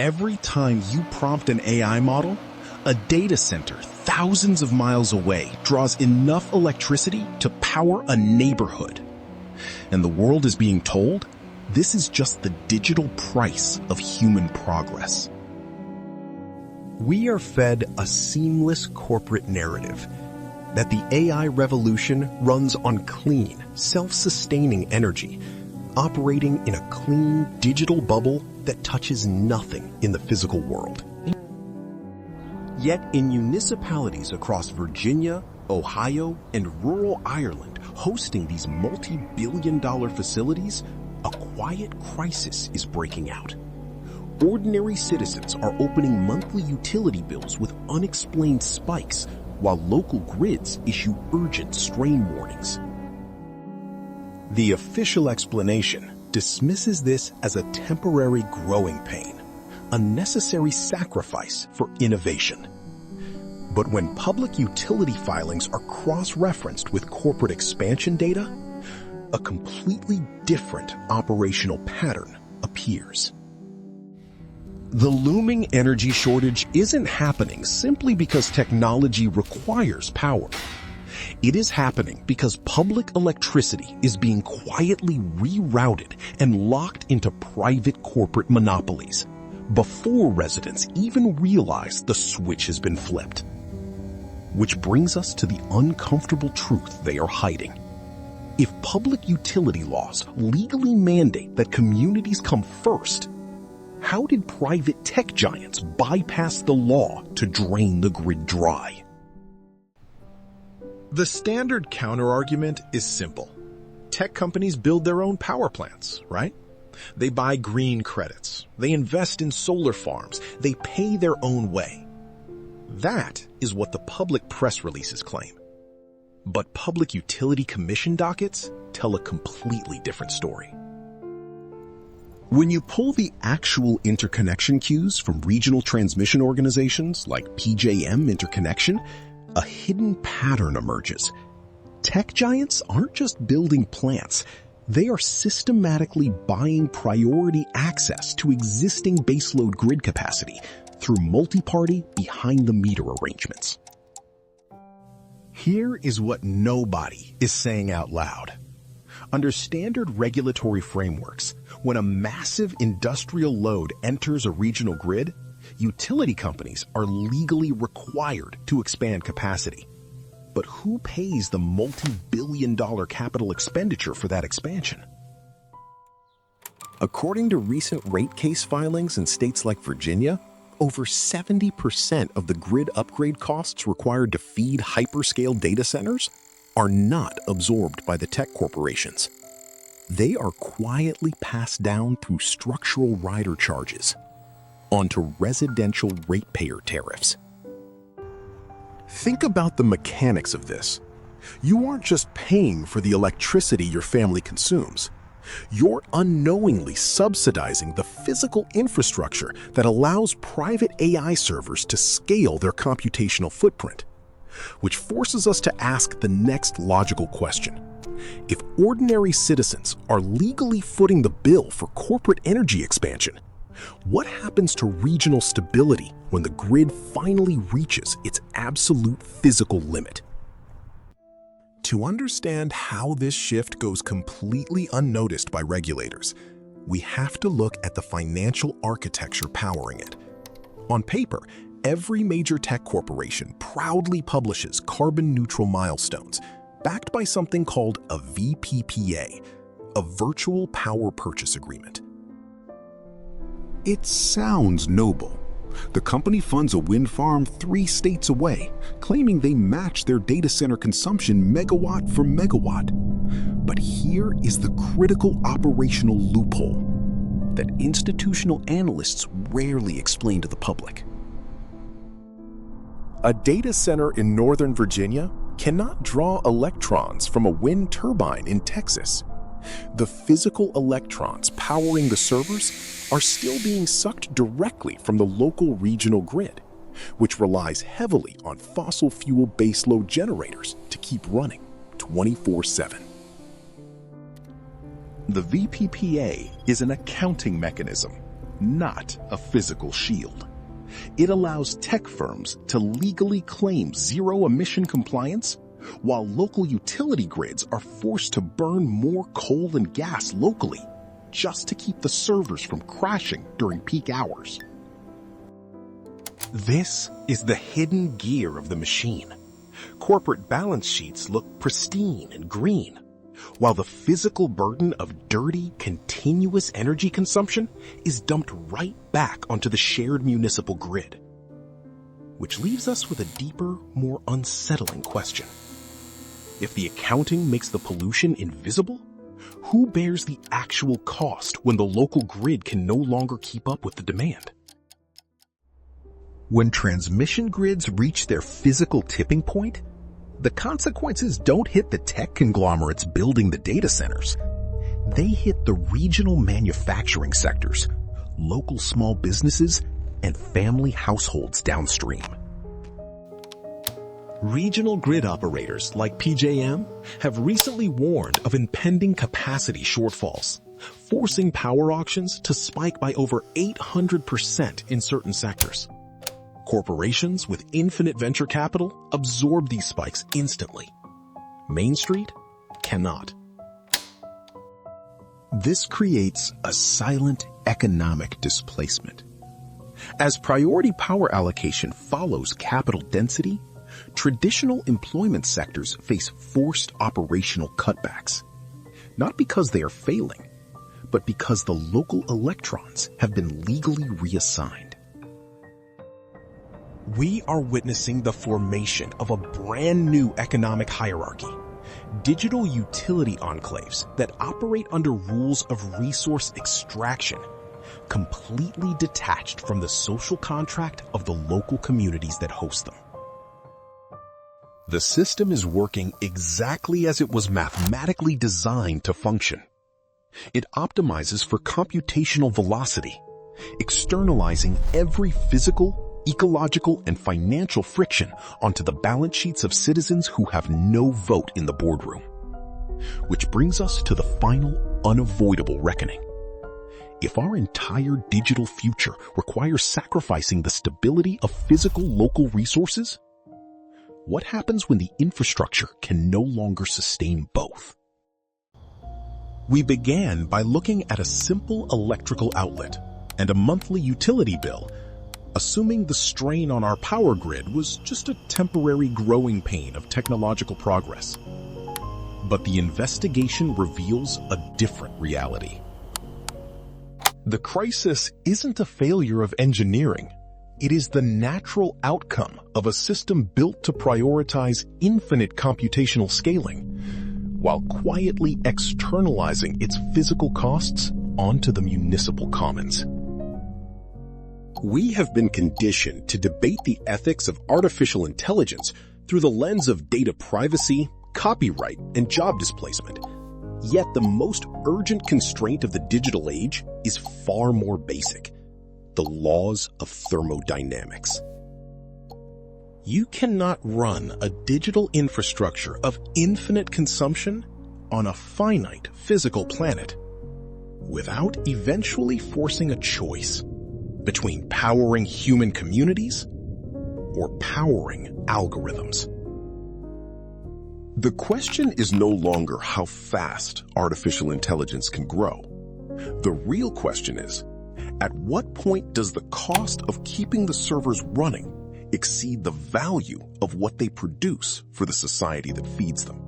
Every time you prompt an AI model, a data center thousands of miles away draws enough electricity to power a neighborhood. And the world is being told this is just the digital price of human progress. We are fed a seamless corporate narrative that the AI revolution runs on clean, self-sustaining energy, operating in a clean digital bubble that touches nothing in the physical world. Yet in municipalities across Virginia, Ohio, and rural Ireland hosting these multi-billion-dollar facilities, a quiet crisis is breaking out. Ordinary citizens are opening monthly utility bills with unexplained spikes, while local grids issue urgent strain warnings. The official explanation dismisses this as a temporary growing pain, a necessary sacrifice for innovation. But when public utility filings are cross-referenced with corporate expansion data, a completely different operational pattern appears. The looming energy shortage isn't happening simply because technology requires power. It is happening because public electricity is being quietly rerouted and locked into private corporate monopolies before residents even realize the switch has been flipped. Which brings us to the uncomfortable truth they are hiding. If public utility laws legally mandate that communities come first, how did private tech giants bypass the law to drain the grid dry? The standard counterargument is simple. Tech companies build their own power plants, right? They buy green credits. They invest in solar farms. They pay their own way. That is what the public press releases claim. But Public Utility Commission dockets tell a completely different story. When you pull the actual interconnection queues from regional transmission organizations like PJM Interconnection, a hidden pattern emerges. Tech giants aren't just building plants. They are systematically buying priority access to existing baseload grid capacity through multi-party behind-the-meter arrangements. Here is what nobody is saying out loud. Under standard regulatory frameworks, when a massive industrial load enters a regional grid, utility companies are legally required to expand capacity. But who pays the multi-billion-dollar capital expenditure for that expansion? According to recent rate case filings in states like Virginia, over 70% of the grid upgrade costs required to feed hyperscale data centers are not absorbed by the tech corporations. They are quietly passed down through structural rider charges onto residential ratepayer tariffs. Think about the mechanics of this. You aren't just paying for the electricity your family consumes. You're unknowingly subsidizing the physical infrastructure that allows private AI servers to scale their computational footprint, which forces us to ask the next logical question. If ordinary citizens are legally footing the bill for corporate energy expansion, what happens to regional stability when the grid finally reaches its absolute physical limit? To understand how this shift goes completely unnoticed by regulators, we have to look at the financial architecture powering it. On paper, every major tech corporation proudly publishes carbon-neutral milestones, backed by something called a VPPA, a Virtual Power Purchase Agreement. It sounds noble. The company funds a wind farm 3 states away, claiming they match their data center consumption megawatt for megawatt. But here is the critical operational loophole that institutional analysts rarely explain to the public. A data center in Northern Virginia cannot draw electrons from a wind turbine in Texas. The physical electrons powering the servers are still being sucked directly from the local regional grid, which relies heavily on fossil fuel baseload generators to keep running 24/7. The VPPA is an accounting mechanism. not a physical shield. It allows tech firms to legally claim zero-emission compliance, while local utility grids are forced to burn more coal and gas locally just to keep the servers from crashing during peak hours. This is the hidden gear of the machine. Corporate balance sheets look pristine and green, while the physical burden of dirty, continuous energy consumption is dumped right back onto the shared municipal grid. Which leaves us with a deeper, more unsettling question. If the accounting makes the pollution invisible, who bears the actual cost when the local grid can no longer keep up with the demand? When transmission grids reach their physical tipping point, the consequences don't hit the tech conglomerates building the data centers. They hit the regional manufacturing sectors, local small businesses, and family households downstream. Regional grid operators like PJM have recently warned of impending capacity shortfalls, forcing power auctions to spike by over 800% in certain sectors. Corporations with infinite venture capital absorb these spikes instantly. Main Street cannot. This creates a silent economic displacement. As priority power allocation follows capital density, traditional employment sectors face forced operational cutbacks, not because they are failing, but because the local electrons have been legally reassigned. We are witnessing the formation of a brand new economic hierarchy, digital utility enclaves that operate under rules of resource extraction, completely detached from the social contract of the local communities that host them. The system is working exactly as it was mathematically designed to function. It optimizes for computational velocity, externalizing every physical, ecological, and financial friction onto the balance sheets of citizens who have no vote in the boardroom. Which brings us to the final, unavoidable reckoning. If our entire digital future requires sacrificing the stability of physical local resources, what happens when the infrastructure can no longer sustain both? We began by looking at a simple electrical outlet and a monthly utility bill, assuming the strain on our power grid was just a temporary growing pain of technological progress. But the investigation reveals a different reality. The crisis isn't a failure of engineering. It is the natural outcome of a system built to prioritize infinite computational scaling, while quietly externalizing its physical costs onto the municipal commons. We have been conditioned to debate the ethics of artificial intelligence through the lens of data privacy, copyright, and job displacement. Yet the most urgent constraint of the digital age is far more basic: the laws of thermodynamics. You cannot run a digital infrastructure of infinite consumption on a finite physical planet without eventually forcing a choice between powering human communities or powering algorithms. The question is no longer how fast artificial intelligence can grow. The real question is, at what point does the cost of keeping the servers running exceed the value of what they produce for the society that feeds them?